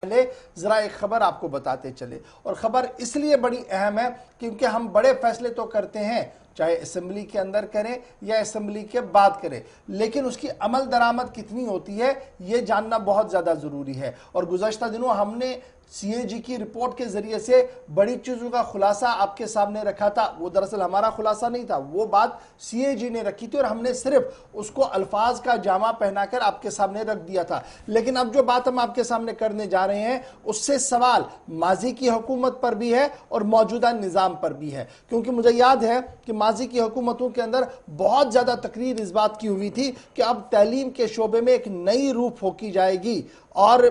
पहले जरा एक खबर आपको बताते चले, और खबर इसलिए बड़ी अहम है क्योंकि हम बड़े फैसले तो करते हैं, चाहे असेंबली के अंदर करें या असेंबली के बाद करें, लेकिन उसकी अमल दरामद कितनी होती है ये जानना बहुत ज़्यादा ज़रूरी है। और गुज़श्ता दिनों हमने सीएजी की रिपोर्ट के जरिए से बड़ी चीज़ों का खुलासा आपके सामने रखा था। वो दरअसल हमारा खुलासा नहीं था, वो बात सीएजी ने रखी थी और हमने सिर्फ उसको अल्फाज का जामा पहनाकर आपके सामने रख दिया था। लेकिन अब जो बात हम आपके सामने करने जा रहे हैं उससे सवाल माजी की हुकूमत पर भी है और मौजूदा निज़ाम पर भी है, क्योंकि मुझे याद है कि माजी की हुकूमतों के अंदर बहुत ज़्यादा तकरीर इस बात की हुई थी कि अब तालीम के शोबे में एक नई रूह फूंकी जाएगी, और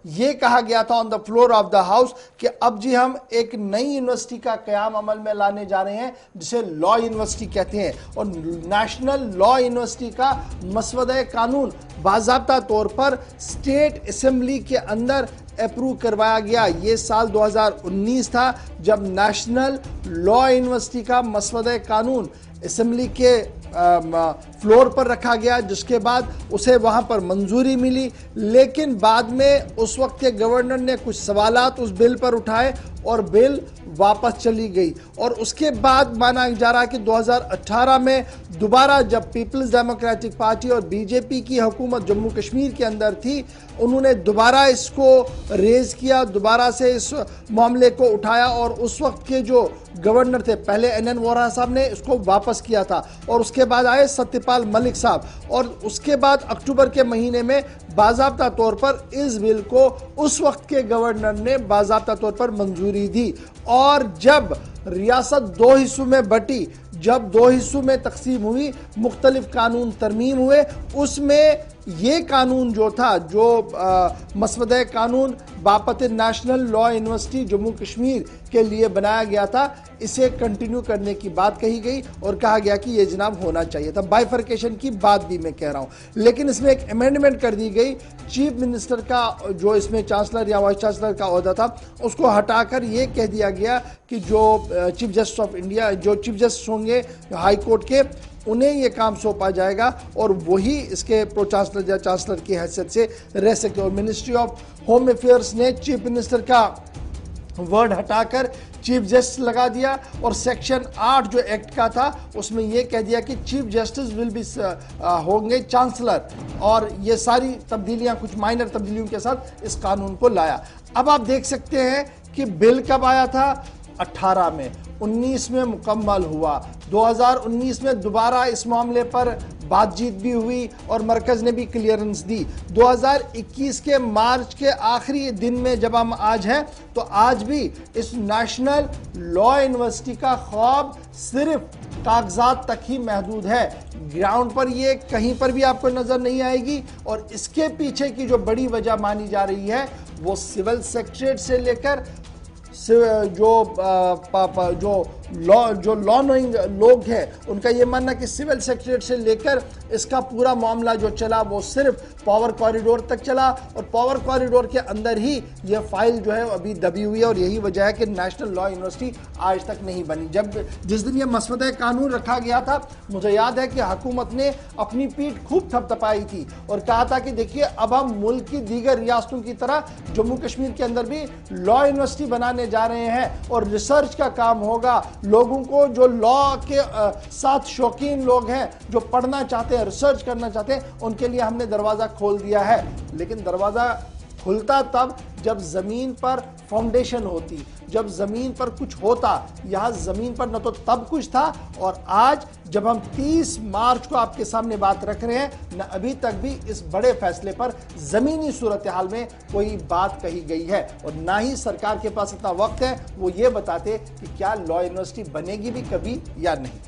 ये कहा गया था on the floor of the house कि अब जी हम एक नई यूनिवर्सिटी का क़याम अमल में लाने जा रहे हैं जिसे लॉ यूनिवर्सिटी कहते हैं। और नेशनल लॉ यूनिवर्सिटी का मसवदा कानून बाज़ाब्ता तौर पर स्टेट असेंबली के अंदर अप्रूव करवाया गया। ये साल 2019 था जब नेशनल लॉ यूनिवर्सिटी का मसवदा कानून असेंबली के फ्लोर पर रखा गया, जिसके बाद उसे वहां पर मंजूरी मिली। लेकिन बाद में उस वक्त के गवर्नर ने कुछ सवालात उस बिल पर उठाए और बिल वापस चली गई। और उसके बाद माना जा रहा है कि 2018 में दोबारा जब पीपल्स डेमोक्रेटिक पार्टी और बीजेपी की हुकूमत जम्मू कश्मीर के अंदर थी, उन्होंने दोबारा इसको रेज किया, दोबारा से इस मामले को उठाया, और उस वक्त के जो गवर्नर थे पहले एनएन वोहरा साहब ने इसको वापस किया था, और उसके बाद आए सत्यपाल मलिक साहब, और उसके बाद अक्टूबर के महीने में बाज़ाब्ता तौर पर इस बिल को उस वक्त के गवर्नर ने बाज़ाब्ता तौर पर मंजूरी दी। और जब रियासत दो हिस्सों में बटी, जब दो हिस्सों में तकसीम हुई, मुख्तलिफ कानून तरमीम हुए, उसमें ये कानून जो था, जो मसवदा कानून बापत national law university Jammu Kashmir के लिए बनाया गया था, इसे कंटिन्यू करने की बात कही गई और कहा गया कि ये जनाब होना चाहिए था। बाइफर्केशन की बात भी मैं कह रहा हूँ, लेकिन इसमें एक अमेंडमेंट कर दी गई। चीफ मिनिस्टर का जो इसमें चांसलर या वाइस चांसलर का ओहदा था उसको हटाकर ये कह दिया गया कि जो चीफ जस्टिस ऑफ इंडिया, जो चीफ जस्टिस होंगे हाई कोर्ट के, उन्हें ये काम सौंपा जाएगा और वही इसके प्रो चांसलर या चांसलर की हैसियत से रह सकते। और मिनिस्ट्री ऑफ होम अफेयर्स ने चीफ मिनिस्टर का वर्ड हटाकर चीफ जस्टिस लगा दिया, और सेक्शन 8 जो एक्ट का था उसमें यह कह दिया कि चीफ जस्टिस विल बी होंगे चांसलर। और ये सारी तब्दीलियां, कुछ माइनर तब्दीलियों के साथ इस कानून को लाया। अब आप देख सकते हैं कि बिल कब आया था, 18 में, 19 में मुकम्मल हुआ, 2019 में दोबारा इस मामले पर बातचीत भी हुई और मरकज़ ने भी क्लियरेंस दी। 2021 के मार्च के आखिरी दिन में जब हम आज हैं, तो आज भी इस नेशनल लॉ यूनिवर्सिटी का ख्वाब सिर्फ कागजात तक ही महदूद है, ग्राउंड पर ये कहीं पर भी आपको नजर नहीं आएगी। और इसके पीछे की जो बड़ी वजह मानी जा रही है वो सिविल सेक्रेटरीट से लेकर जो लॉ नोइंग लोग हैं उनका ये मानना कि सिविल सेक्रेटरीट से लेकर इसका पूरा मामला जो चला वो सिर्फ पावर कॉरिडोर तक चला, और पावर कॉरिडोर के अंदर ही ये फाइल जो है अभी दबी हुई है। और यही वजह है कि नेशनल लॉ यूनिवर्सिटी आज तक नहीं बनी। जिस दिन ये मसवदा कानून रखा गया था, मुझे याद है कि हुकूमत ने अपनी पीठ खूब थपथपाई थी और कहा था कि देखिए अब हम मुल्क की दीगर रियासतों की तरह जम्मू कश्मीर के अंदर भी लॉ यूनिवर्सिटी बनाने जा रहे हैं और रिसर्च का काम होगा। लोगों को जो लॉ के साथ शौकीन लोग हैं, जो पढ़ना चाहते हैं, रिसर्च करना चाहते हैं, उनके लिए हमने दरवाज़ा खोल दिया है। लेकिन दरवाज़ा खुलता तब जब ज़मीन पर फाउंडेशन होती, जब ज़मीन पर कुछ होता। यहाँ ज़मीन पर न तो तब कुछ था, और आज जब हम 30 मार्च को आपके सामने बात रख रहे हैं, न अभी तक भी इस बड़े फैसले पर ज़मीनी सूरत हाल में कोई बात कही गई है, और ना ही सरकार के पास इतना वक्त है वो ये बताते कि क्या लॉ यूनिवर्सिटी बनेगी भी कभी या नहीं।